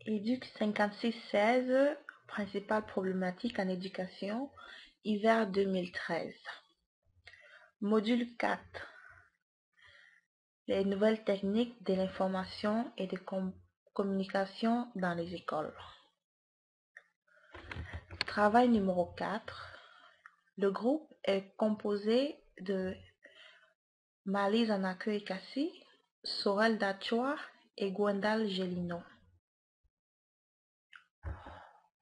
Éduc 5616, principale problématique en éducation, hiver 2013. Module 4. Les nouvelles techniques de l'information et de communication dans les écoles. Travail numéro 4. Le groupe est composé de Malise Anakeu Ekassi, Sorel Dachoa et Gwendal Gelino.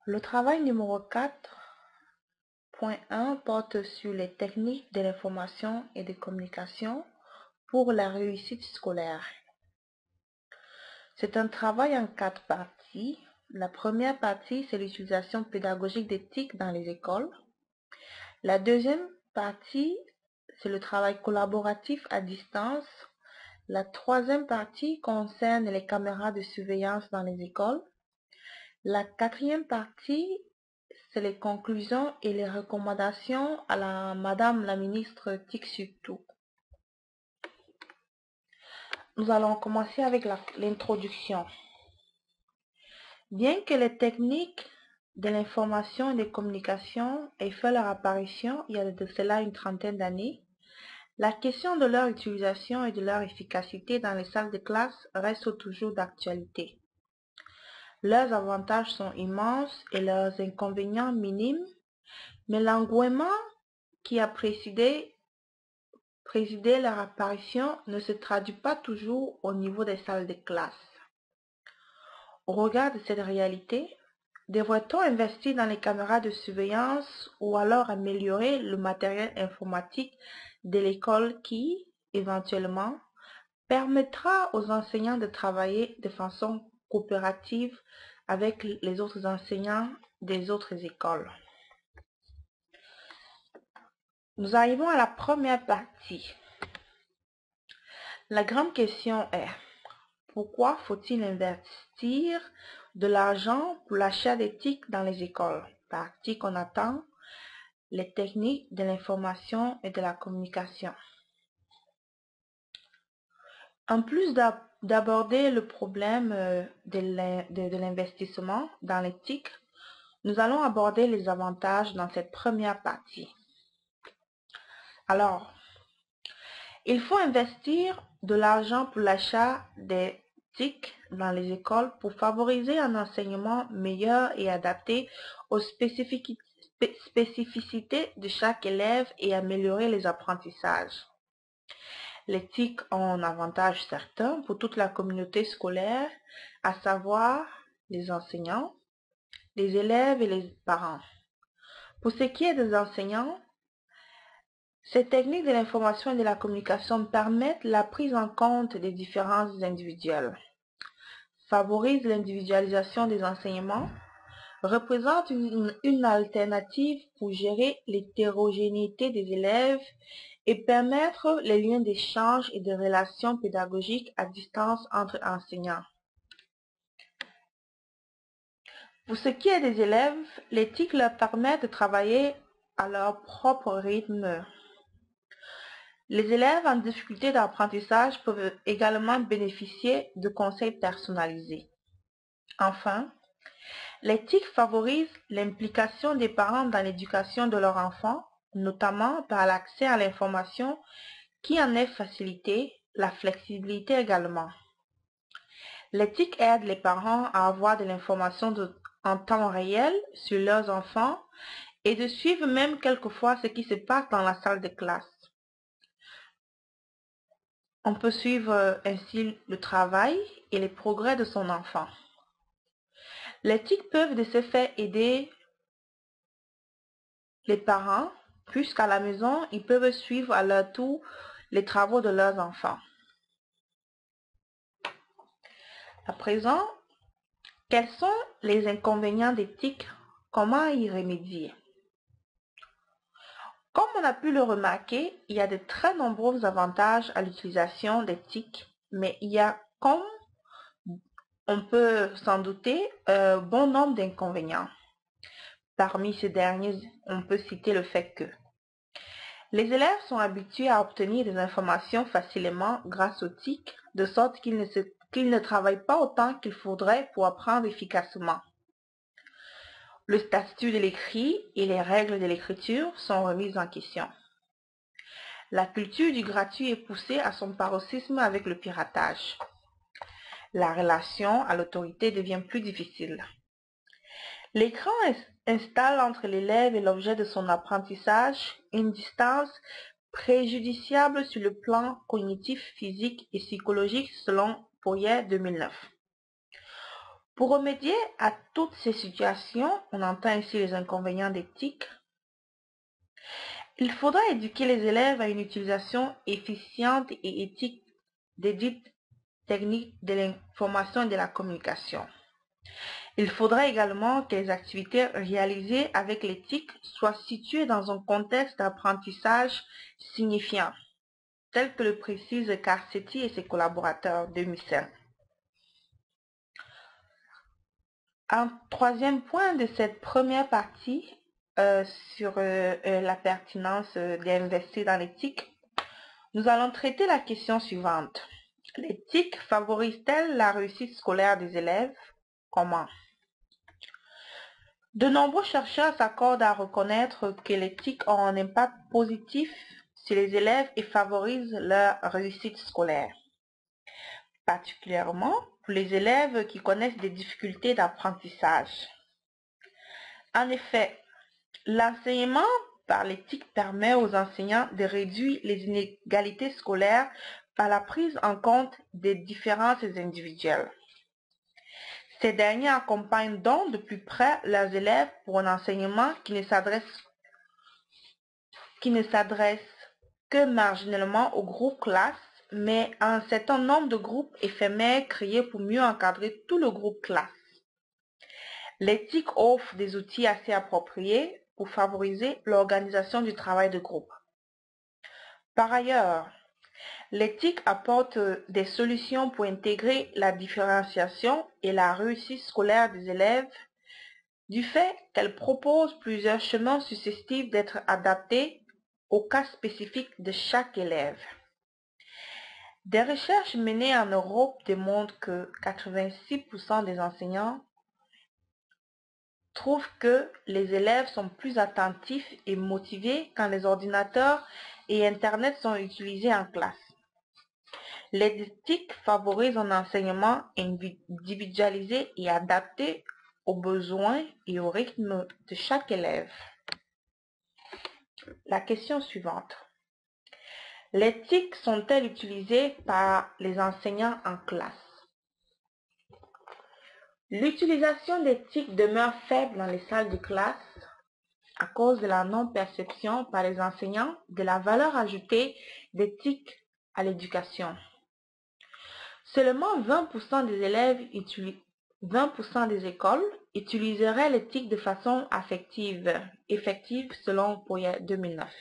Le travail numéro 4.1 porte sur les techniques de l'information et de communication pour la réussite scolaire. C'est un travail en 4 parties. La première partie, c'est l'utilisation pédagogique d'éthique dans les écoles. La deuxième partie, c'est le travail collaboratif à distance. La troisième partie concerne les caméras de surveillance dans les écoles. La quatrième partie, c'est les conclusions et les recommandations à Madame la ministre Tiksutu. Nous allons commencer avec l'introduction. Bien que les techniques de l'information et des communications aient fait leur apparition il y a de cela une trentaine d'années, la question de leur utilisation et de leur efficacité dans les salles de classe reste toujours d'actualité. Leurs avantages sont immenses et leurs inconvénients minimes, mais l'engouement qui a présidé leur apparition ne se traduit pas toujours au niveau des salles de classe. Au regard de cette réalité, devrait-on investir dans les caméras de surveillance ou alors améliorer le matériel informatique de l'école qui, éventuellement, permettra aux enseignants de travailler de façon coopérative avec les autres enseignants des autres écoles? Nous arrivons à la première partie. La grande question est: pourquoi faut-il investir de l'argent pour l'achat d'éthique dans les écoles? Par éthique, on attend les techniques de l'information et de la communication. En plus d'aborder le problème de l'investissement dans l'éthique, nous allons aborder les avantages dans cette première partie. Alors, il faut investir de l'argent pour l'achat d'éthique dans les écoles pour favoriser un enseignement meilleur et adapté aux spécificités de chaque élève et améliorer les apprentissages. L'éthique a un avantage certain pour toute la communauté scolaire, à savoir les enseignants, les élèves et les parents. Pour ce qui est des enseignants, ces techniques de l'information et de la communication permettent la prise en compte des différences individuelles, favorisent l'individualisation des enseignements, représentent une alternative pour gérer l'hétérogénéité des élèves et permettre les liens d'échange et de relations pédagogiques à distance entre enseignants. Pour ce qui est des élèves, l'éthique leur permet de travailler à leur propre rythme. Les élèves en difficulté d'apprentissage peuvent également bénéficier de conseils personnalisés. Enfin, l'éthique favorise l'implication des parents dans l'éducation de leurs enfants, notamment par l'accès à l'information qui en est facilité, la flexibilité également. L'éthique aide les parents à avoir de l'information en temps réel sur leurs enfants et de suivre même quelquefois ce qui se passe dans la salle de classe. On peut suivre ainsi le travail et les progrès de son enfant. L'éthique peut de ce fait aider les parents, puisqu'à la maison, ils peuvent suivre à leur tour les travaux de leurs enfants. À présent, quels sont les inconvénients d'éthique? Comment y remédier? Comme on a pu le remarquer, il y a de très nombreux avantages à l'utilisation d'éthique, mais il y a, comme on peut s'en douter, bon nombre d'inconvénients. Parmi ces derniers, on peut citer le fait que les élèves sont habitués à obtenir des informations facilement grâce aux TIC, de sorte qu'ils ne se qu'ils ne travaillent pas autant qu'il faudrait pour apprendre efficacement. Le statut de l'écrit et les règles de l'écriture sont remises en question. La culture du gratuit est poussée à son paroxysme avec le piratage. La relation à l'autorité devient plus difficile. L'écran installe entre l'élève et l'objet de son apprentissage une distance préjudiciable sur le plan cognitif, physique et psychologique selon Poirier 2009. Pour remédier à toutes ces situations, on entend ainsi les inconvénients d'éthique. Il faudra éduquer les élèves à une utilisation efficiente et éthique des dites techniques de l'information et de la communication. Il faudra également que les activités réalisées avec l'éthique soient situées dans un contexte d'apprentissage signifiant, tel que le précisent Carcetti et ses collaborateurs 2005. Un troisième point de cette première partie sur la pertinence d'investir dans l'éthique, nous allons traiter la question suivante. L'éthique favorise-t-elle la réussite scolaire des élèves? Comment? De nombreux chercheurs s'accordent à reconnaître que l'éthique a un impact positif sur les élèves et favorise leur réussite scolaire, particulièrement pour les élèves qui connaissent des difficultés d'apprentissage. En effet, l'enseignement par l'éthique permet aux enseignants de réduire les inégalités scolaires par la prise en compte des différences individuelles. Ces derniers accompagnent donc de plus près leurs élèves pour un enseignement qui ne s'adresse que marginalement au groupe classe, mais à un certain nombre de groupes éphémères créés pour mieux encadrer tout le groupe classe. L'éthique offre des outils assez appropriés pour favoriser l'organisation du travail de groupe. Par ailleurs, l'éthique apporte des solutions pour intégrer la différenciation et la réussite scolaire des élèves du fait qu'elle propose plusieurs chemins susceptibles d'être adaptés au cas spécifique de chaque élève. Des recherches menées en Europe démontrent que 86% des enseignants trouvent que les élèves sont plus attentifs et motivés quand les ordinateurs et Internet sont utilisés en classe. L'éthique favorise un enseignement individualisé et adapté aux besoins et au rythme de chaque élève. La question suivante. L'éthique sont-elles utilisées par les enseignants en classe? L'utilisation d'éthique demeure faible dans les salles de classe à cause de la non-perception par les enseignants de la valeur ajoutée d'éthique à l'éducation. Seulement 20% des élèves 20% des écoles utiliseraient l'éthique de façon effective selon Poirier 2009.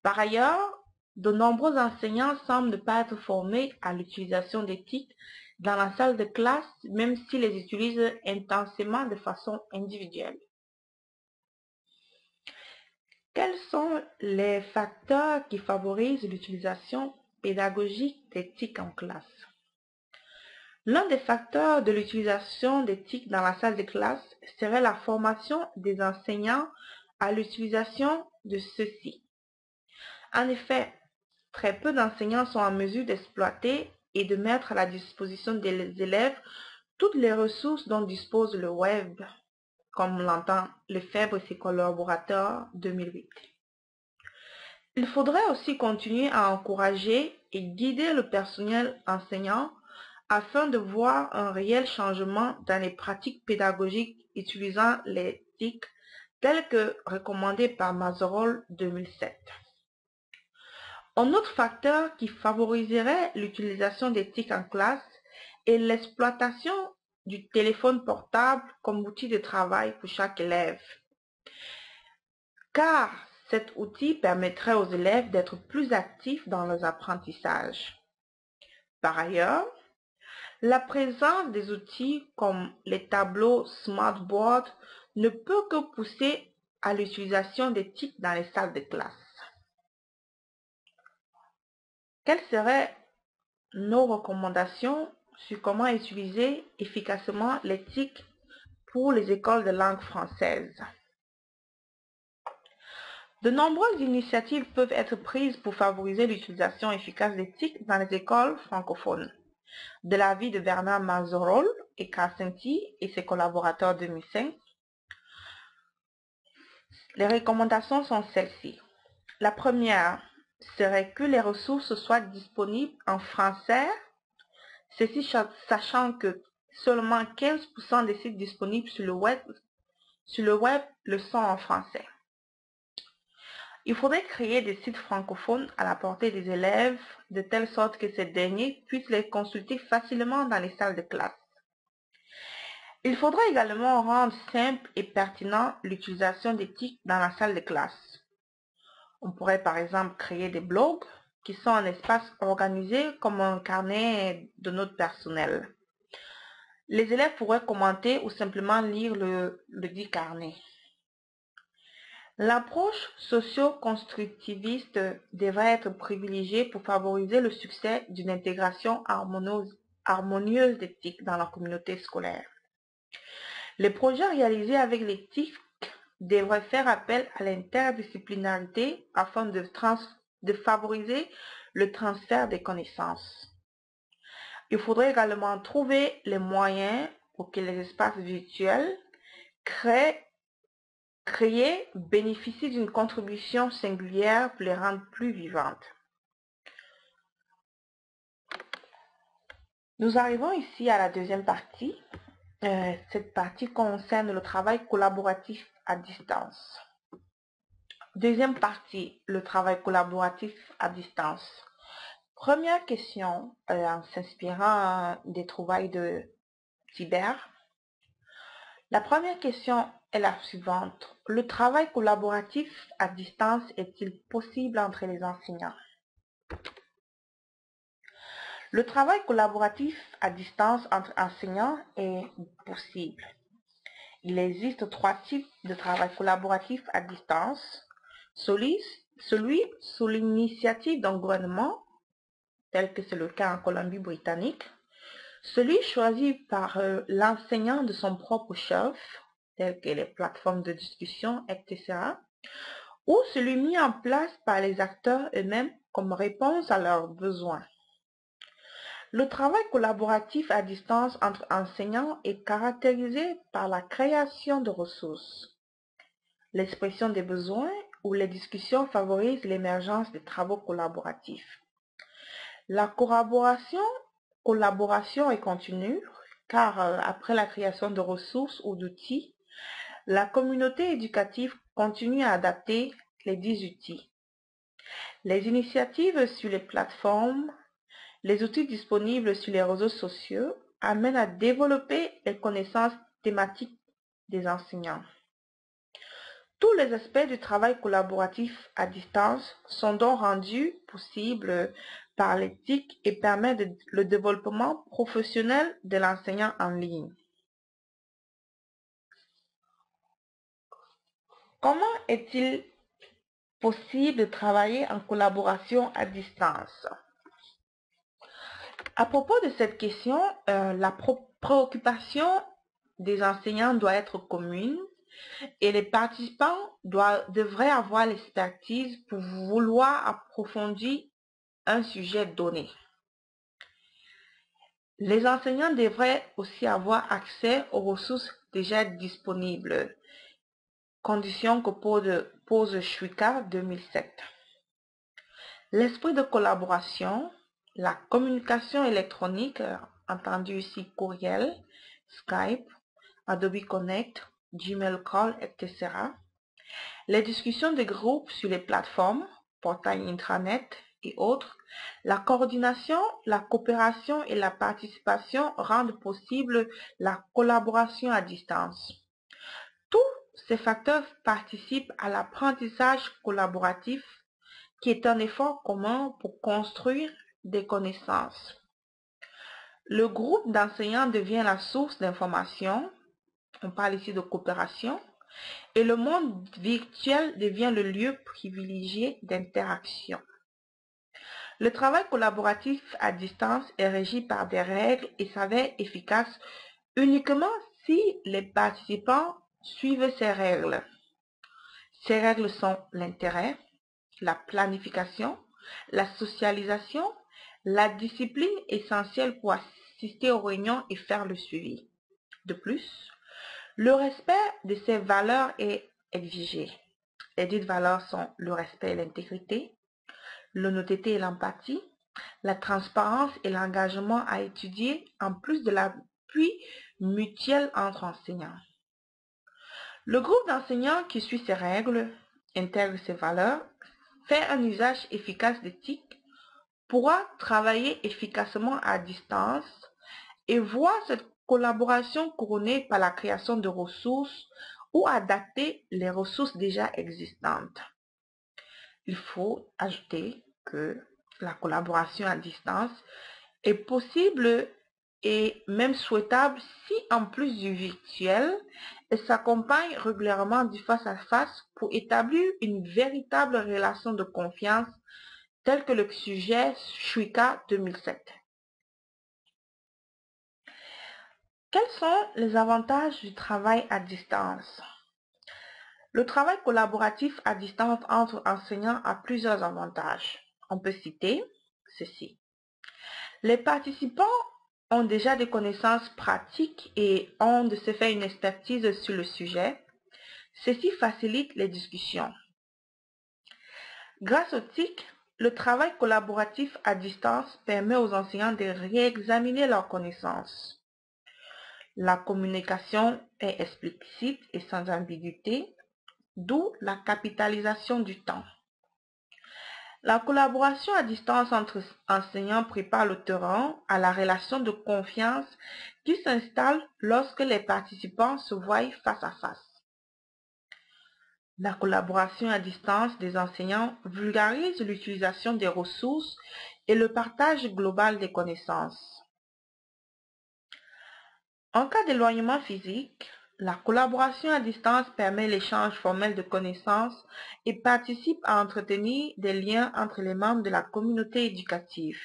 Par ailleurs, de nombreux enseignants semblent ne pas être formés à l'utilisation d'éthique dans la salle de classe, même s'ils les utilisent intensément de façon individuelle. Quels sont les facteurs qui favorisent l'utilisation pédagogique d'éthique en classe? L'un des facteurs de l'utilisation d'éthique dans la salle de classe serait la formation des enseignants à l'utilisation de ceux-ci. En effet, très peu d'enseignants sont en mesure d'exploiter et de mettre à la disposition des élèves toutes les ressources dont dispose le web, comme l'entend Lefebvre et ses collaborateurs 2008. Il faudrait aussi continuer à encourager et guider le personnel enseignant afin de voir un réel changement dans les pratiques pédagogiques utilisant l'éthique telle que recommandée par Mazerolles 2007. Un autre facteur qui favoriserait l'utilisation d'éthique en classe est l'exploitation du téléphone portable comme outil de travail pour chaque élève. Car cet outil permettrait aux élèves d'être plus actifs dans leurs apprentissages. Par ailleurs, la présence des outils comme les tableaux Smartboard ne peut que pousser à l'utilisation d'éthique dans les salles de classe. Quelles seraient nos recommandations sur comment utiliser efficacement les TIC pour les écoles de langue française. De nombreuses initiatives peuvent être prises pour favoriser l'utilisation efficace des TIC dans les écoles francophones. De l'avis de Bernard Mazorol et Carcenti et ses collaborateurs 2005, les recommandations sont celles-ci. La première serait que les ressources soient disponibles en français, ceci sachant que seulement 15% des sites disponibles sur le web le sont en français. Il faudrait créer des sites francophones à la portée des élèves de telle sorte que ces derniers puissent les consulter facilement dans les salles de classe. Il faudra également rendre simple et pertinent l'utilisation des TIC dans la salle de classe. On pourrait par exemple créer des blogs qui sont un espace organisé comme un carnet de notes personnelles. Les élèves pourraient commenter ou simplement lire le dit carnet. L'approche socio-constructiviste devrait être privilégiée pour favoriser le succès d'une intégration harmonieuse des TIC dans la communauté scolaire. Les projets réalisés avec les TIC devraient faire appel à l'interdisciplinarité afin de favoriser le transfert des connaissances. Il faudrait également trouver les moyens pour que les espaces virtuels créés bénéficient d'une contribution singulière pour les rendre plus vivantes. Nous arrivons ici à la deuxième partie. Cette partie concerne le travail collaboratif à distance. Deuxième partie, le travail collaboratif à distance. Première question, en s'inspirant des trouvailles de Tibère. La première question est la suivante. Le travail collaboratif à distance est-il possible entre les enseignants? Le travail collaboratif à distance entre enseignants est possible. Il existe 3 types de travail collaboratif à distance. Celui sous l'initiative d'un gouvernement, tel que c'est le cas en Colombie-Britannique, celui choisi par l'enseignant de son propre chef, tel que les plateformes de discussion, etc., ou celui mis en place par les acteurs eux-mêmes comme réponse à leurs besoins. Le travail collaboratif à distance entre enseignants est caractérisé par la création de ressources. L'expression des besoins ou les discussions favorisent l'émergence des travaux collaboratifs. La collaboration est continue car après la création de ressources ou d'outils, la communauté éducative continue à adapter les dits outils. Les initiatives sur les plateformes, les outils disponibles sur les réseaux sociaux amènent à développer les connaissances thématiques des enseignants. Tous les aspects du travail collaboratif à distance sont donc rendus possibles par l'éthique et permettent le développement professionnel de l'enseignant en ligne. Comment est-il possible de travailler en collaboration à distance? À propos de cette question, la préoccupation des enseignants doit être commune et les participants devraient avoir l'expertise pour vouloir approfondir un sujet donné. Les enseignants devraient aussi avoir accès aux ressources déjà disponibles, condition que pose Chouika 2007. L'esprit de collaboration, la communication électronique, entendu ici courriel, Skype, Adobe Connect, Gmail Call, etc. Les discussions de groupe sur les plateformes, portails intranet et autres, la coordination, la coopération et la participation rendent possible la collaboration à distance. Tous ces facteurs participent à l'apprentissage collaboratif qui est un effort commun pour construire des connaissances. Le groupe d'enseignants devient la source d'information, on parle ici de coopération, et le monde virtuel devient le lieu privilégié d'interaction. Le travail collaboratif à distance est régi par des règles et s'avère efficace uniquement si les participants suivent ces règles. Ces règles sont l'intérêt, la planification, la socialisation, la discipline essentielle pour assister aux réunions et faire le suivi. De plus, le respect de ces valeurs est exigé. Les dites valeurs sont le respect et l'intégrité, l'honnêteté et l'empathie, la transparence et l'engagement à étudier, en plus de l'appui mutuel entre enseignants. Le groupe d'enseignants qui suit ces règles, intègre ces valeurs, fait un usage efficace d'éthique, pourra travailler efficacement à distance et voir cette collaboration couronnée par la création de ressources ou adapter les ressources déjà existantes. Il faut ajouter que la collaboration à distance est possible et même souhaitable si, en plus du virtuel, elle s'accompagne régulièrement du face-à-face pour établir une véritable relation de confiance, tel que le sujet Shuika 2007. Quels sont les avantages du travail à distance? Le travail collaboratif à distance entre enseignants a plusieurs avantages. On peut citer ceci. Les participants ont déjà des connaissances pratiques et ont de ce fait une expertise sur le sujet. Ceci facilite les discussions. Grâce au TIC, le travail collaboratif à distance permet aux enseignants de réexaminer leurs connaissances. La communication est explicite et sans ambiguïté, d'où la capitalisation du temps. La collaboration à distance entre enseignants prépare le terrain à la relation de confiance qui s'installe lorsque les participants se voient face à face. La collaboration à distance des enseignants vulgarise l'utilisation des ressources et le partage global des connaissances. En cas d'éloignement physique, la collaboration à distance permet l'échange formel de connaissances et participe à entretenir des liens entre les membres de la communauté éducative.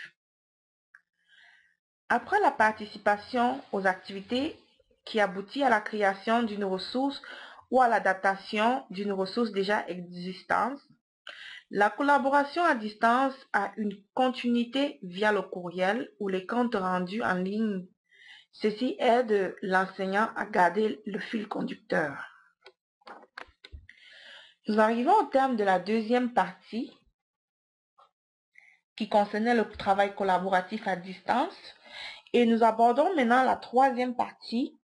Après la participation aux activités qui aboutit à la création d'une ressource ou à l'adaptation d'une ressource déjà existante, la collaboration à distance a une continuité via le courriel ou les comptes rendus en ligne. Ceci aide l'enseignant à garder le fil conducteur. Nous arrivons au terme de la deuxième partie qui concernait le travail collaboratif à distance et nous abordons maintenant la troisième partie.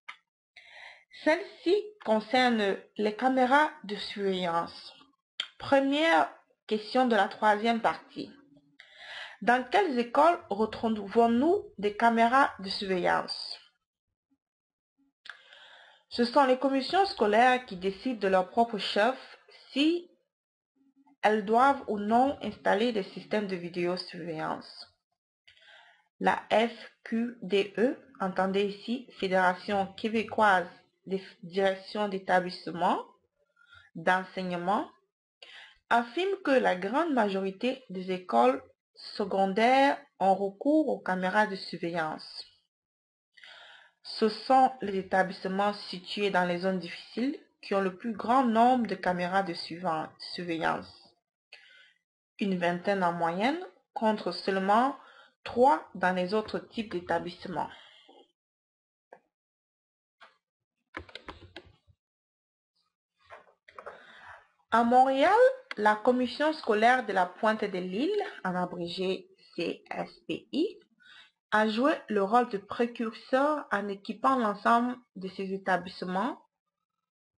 Celle-ci concerne les caméras de surveillance. Première question de la troisième partie. Dans quelles écoles retrouvons-nous des caméras de surveillance? Ce sont les commissions scolaires qui décident de leur propre chef si elles doivent ou non installer des systèmes de vidéosurveillance. La FQDE, entendez ici Fédération québécoise des directions d'établissement, d'enseignement, affirme que la grande majorité des écoles secondaires ont recours aux caméras de surveillance. Ce sont les établissements situés dans les zones difficiles qui ont le plus grand nombre de caméras de surveillance. Une vingtaine en moyenne, contre seulement 3 dans les autres types d'établissements. À Montréal, la commission scolaire de la Pointe de l'Île, en abrégé CSPI, a joué le rôle de précurseur en équipant l'ensemble de ces établissements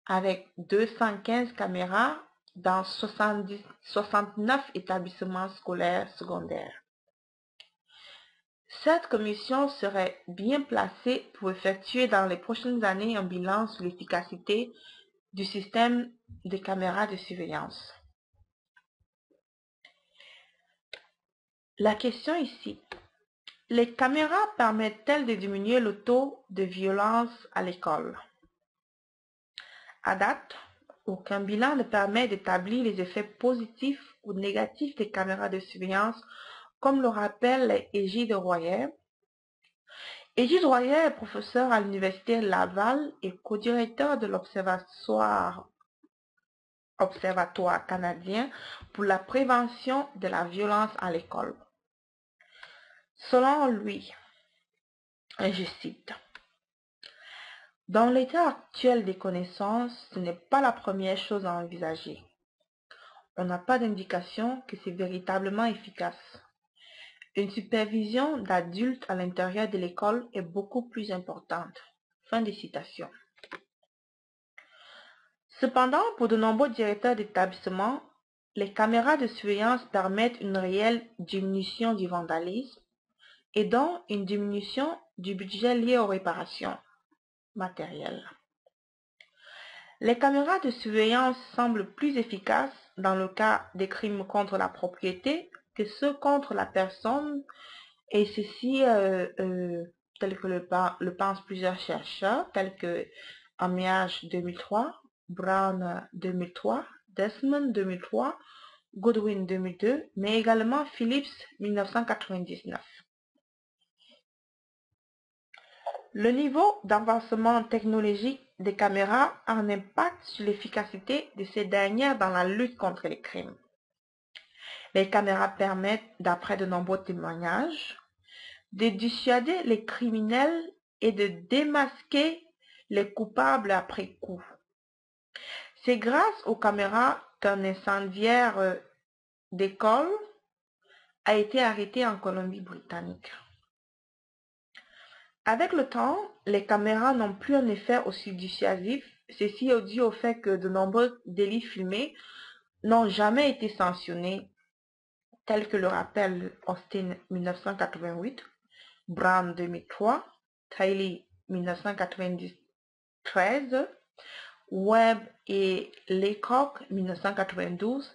avec 215 caméras dans 69 établissements scolaires secondaires. Cette commission serait bien placée pour effectuer dans les prochaines années un bilan sur l'efficacité du système de caméras de surveillance. La question ici. Les caméras permettent-elles de diminuer le taux de violence à l'école? À date, aucun bilan ne permet d'établir les effets positifs ou négatifs des caméras de surveillance comme le rappelle Égide Royer. Égide Royer est professeur à l'Université Laval et co-directeur de l'Observatoire canadien pour la prévention de la violence à l'école. Selon lui, et je cite, dans l'état actuel des connaissances, ce n'est pas la première chose à envisager. On n'a pas d'indication que c'est véritablement efficace. Une supervision d'adultes à l'intérieur de l'école est beaucoup plus importante. Fin de citation. Cependant, pour de nombreux directeurs d'établissement, les caméras de surveillance permettent une réelle diminution du vandalisme et donc une diminution du budget lié aux réparations matérielles. Les caméras de surveillance semblent plus efficaces dans le cas des crimes contre la propriété que ceux contre la personne, et ceci tel que le pensent plusieurs chercheurs, tels que Amiage 2003, Brown 2003, Desmond 2003, Goodwin 2002, mais également Phillips 1999. Le niveau d'avancement technologique des caméras a un impact sur l'efficacité de ces dernières dans la lutte contre les crimes. Les caméras permettent, d'après de nombreux témoignages, de dissuader les criminels et de démasquer les coupables après coup. C'est grâce aux caméras qu'un incendiaire d'école a été arrêté en Colombie-Britannique. Avec le temps, les caméras n'ont plus un effet aussi dissuasif. Ceci est dû au fait que de nombreux délits filmés n'ont jamais été sanctionnés, tels que le rappelle Austin 1988, Brown 2003, Tiley 1993, Webb et Laycock 1992,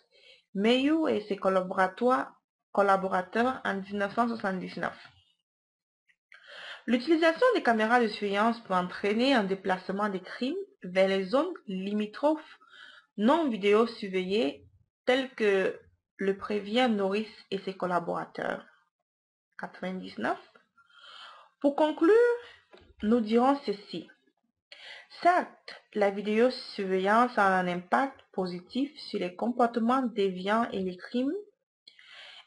Mayhew et ses collaborateurs en 1979. L'utilisation des caméras de surveillance peut entraîner un déplacement des crimes vers les zones limitrophes non vidéosurveillées telles que le prévient Norris et ses collaborateurs. 99. Pour conclure, nous dirons ceci. Certes, la vidéosurveillance a un impact positif sur les comportements déviants et les crimes,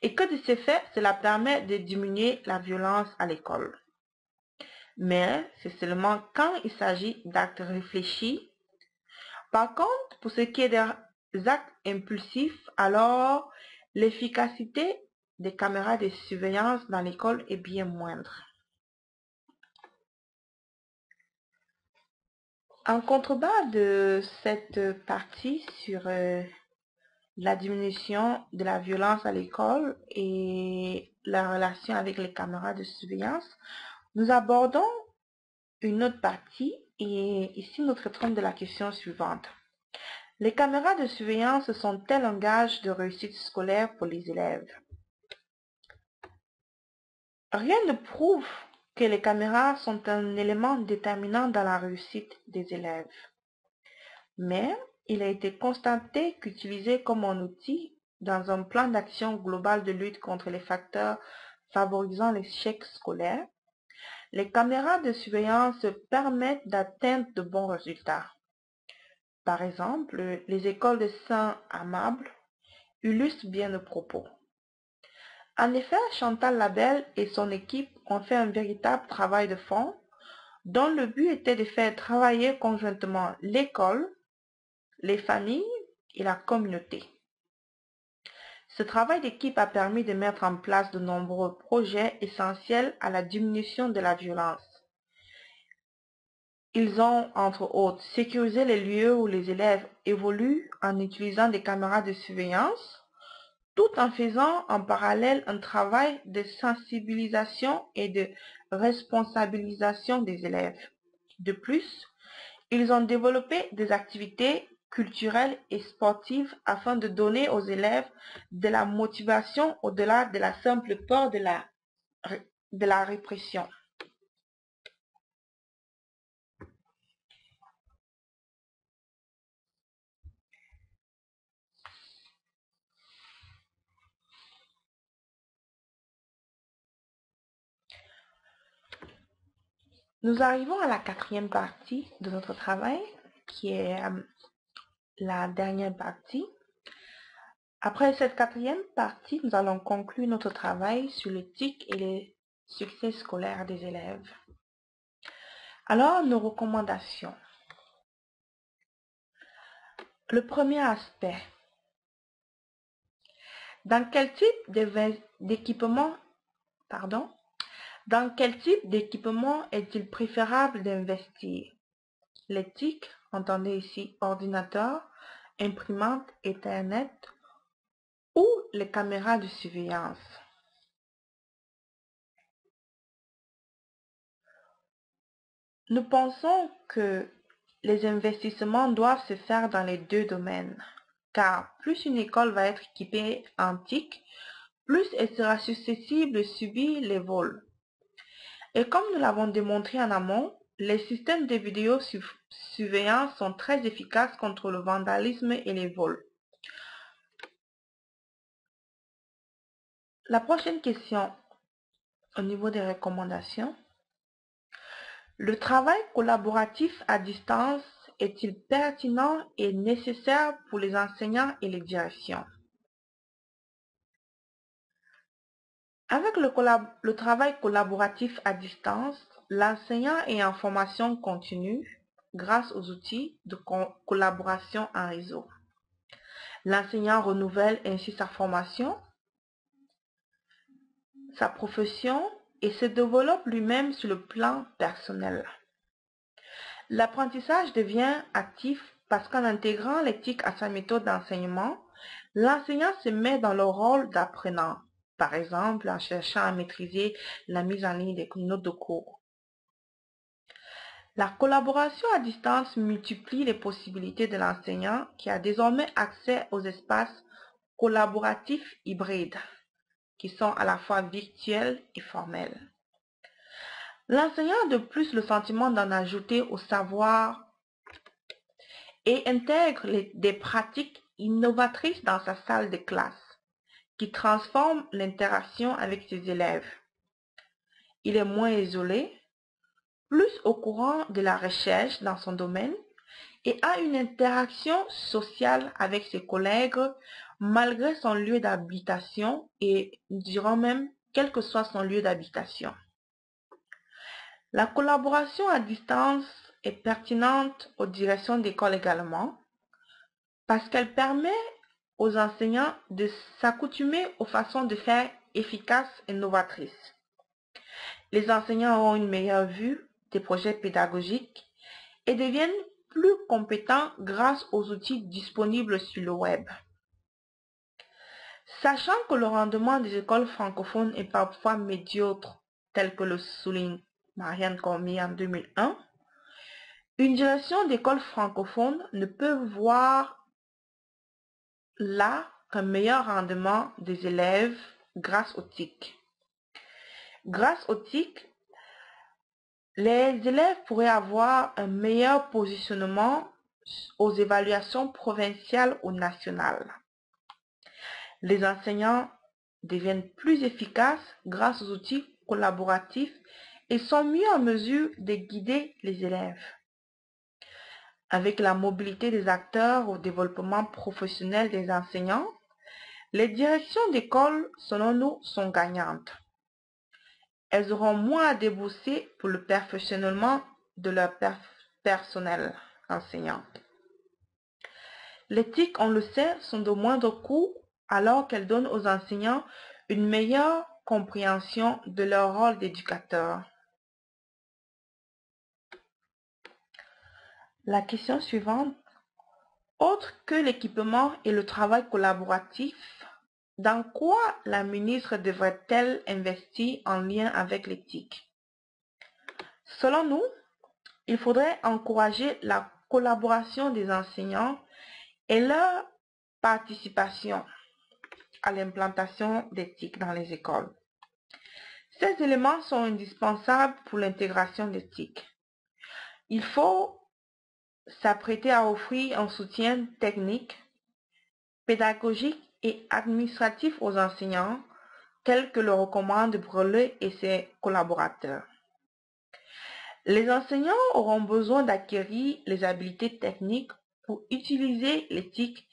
et que de ce fait, cela permet de diminuer la violence à l'école. Mais c'est seulement quand il s'agit d'actes réfléchis. Par contre, pour ce qui est des actes impulsifs, alors l'efficacité des caméras de surveillance dans l'école est bien moindre. En contrebas de cette partie sur la diminution de la violence à l'école et la relation avec les caméras de surveillance, nous abordons une autre partie et ici nous traiterons de la question suivante. Les caméras de surveillance sont-elles un gage de réussite scolaire pour les élèves? Rien ne prouve que les caméras sont un élément déterminant dans la réussite des élèves. Mais il a été constaté qu'utilisées comme un outil dans un plan d'action global de lutte contre les facteurs favorisant l'échec scolaire, les caméras de surveillance permettent d'atteindre de bons résultats. Par exemple, les écoles de Saint-Amable illustrent bien le propos. En effet, Chantal Labelle et son équipe ont fait un véritable travail de fond dont le but était de faire travailler conjointement l'école, les familles et la communauté. Ce travail d'équipe a permis de mettre en place de nombreux projets essentiels à la diminution de la violence. Ils ont, entre autres, sécurisé les lieux où les élèves évoluent en utilisant des caméras de surveillance, tout en faisant en parallèle un travail de sensibilisation et de responsabilisation des élèves. De plus, ils ont développé des activités culturelles et sportives afin de donner aux élèves de la motivation au-delà de la simple peur de la répression. Nous arrivons à la quatrième partie de notre travail, qui est la dernière partie. Après cette quatrième partie, nous allons conclure notre travail sur l'éthique et les succès scolaires des élèves. Alors, nos recommandations. Le premier aspect. Dans quel type d'équipement est-il préférable d'investir? L'éthique, entendez ici ordinateur, imprimante, Internet ou les caméras de surveillance. Nous pensons que les investissements doivent se faire dans les deux domaines, car plus une école va être équipée en TIC, plus elle sera susceptible de subir les vols. Et comme nous l'avons démontré en amont, les systèmes de vidéosurveillance sont très efficaces contre le vandalisme et les vols. La prochaine question au niveau des recommandations. Le travail collaboratif à distance est-il pertinent et nécessaire pour les enseignants et les directions? Avec le travail collaboratif à distance, l'enseignant est en formation continue grâce aux outils de collaboration en réseau. L'enseignant renouvelle ainsi sa formation, sa profession et se développe lui-même sur le plan personnel. L'apprentissage devient actif parce qu'en intégrant l'éthique à sa méthode d'enseignement, l'enseignant se met dans le rôle d'apprenant, par exemple en cherchant à maîtriser la mise en ligne des notes de cours. La collaboration à distance multiplie les possibilités de l'enseignant qui a désormais accès aux espaces collaboratifs hybrides, qui sont à la fois virtuels et formels. L'enseignant a de plus le sentiment d'en ajouter au savoir et intègre des pratiques innovatrices dans sa salle de classe, qui transforment l'interaction avec ses élèves. Il est moins isolé, plus au courant de la recherche dans son domaine et a une interaction sociale avec ses collègues malgré son lieu d'habitation et nous dirons même quel que soit son lieu d'habitation. La collaboration à distance est pertinente aux directions d'école également parce qu'elle permet aux enseignants de s'accoutumer aux façons de faire efficaces et novatrices. Les enseignants auront une meilleure vue des projets pédagogiques et deviennent plus compétents grâce aux outils disponibles sur le web. Sachant que le rendement des écoles francophones est parfois médiocre, tel que le souligne Marianne Cormier en 2001, une direction d'école francophone ne peut voir là qu'un meilleur rendement des élèves grâce aux TIC. Grâce aux TIC, les élèves pourraient avoir un meilleur positionnement aux évaluations provinciales ou nationales. Les enseignants deviennent plus efficaces grâce aux outils collaboratifs et sont mieux en mesure de guider les élèves. Avec la mobilité des acteurs au développement professionnel des enseignants, les directions d'école, selon nous, sont gagnantes. Elles auront moins à débourser pour le perfectionnement de leur personnel enseignant. Les TIC, on le sait, sont de moindre coût alors qu'elles donnent aux enseignants une meilleure compréhension de leur rôle d'éducateur. La question suivante. Autre que l'équipement et le travail collaboratif, dans quoi la ministre devrait-elle investir en lien avec l'éthique? Selon nous, il faudrait encourager la collaboration des enseignants et leur participation à l'implantation d'éthique dans les écoles. Ces éléments sont indispensables pour l'intégration d'éthique. Il faut s'apprêter à offrir un soutien technique, pédagogique et administratif aux enseignants, tel que le recommandent Brelet et ses collaborateurs. Les enseignants auront besoin d'acquérir les habiletés techniques pour utiliser l'éthique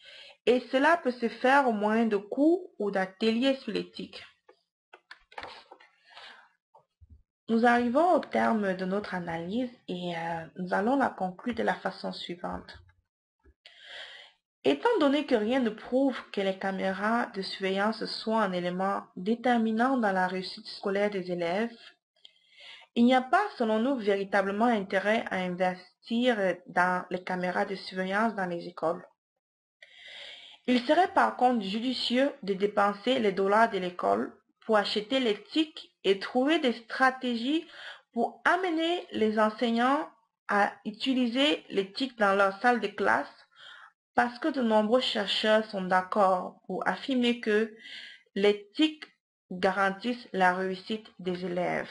et cela peut se faire au moyen de cours ou d'ateliers sur l'éthique. Nous arrivons au terme de notre analyse et nous allons la conclure de la façon suivante. Étant donné que rien ne prouve que les caméras de surveillance soient un élément déterminant dans la réussite scolaire des élèves, il n'y a pas, selon nous, véritablement intérêt à investir dans les caméras de surveillance dans les écoles. Il serait par contre judicieux de dépenser les dollars de l'école pour acheter l'éthique et trouver des stratégies pour amener les enseignants à utiliser l'éthique dans leur salle de classe parce que de nombreux chercheurs sont d'accord pour affirmer que l'éthique garantit la réussite des élèves.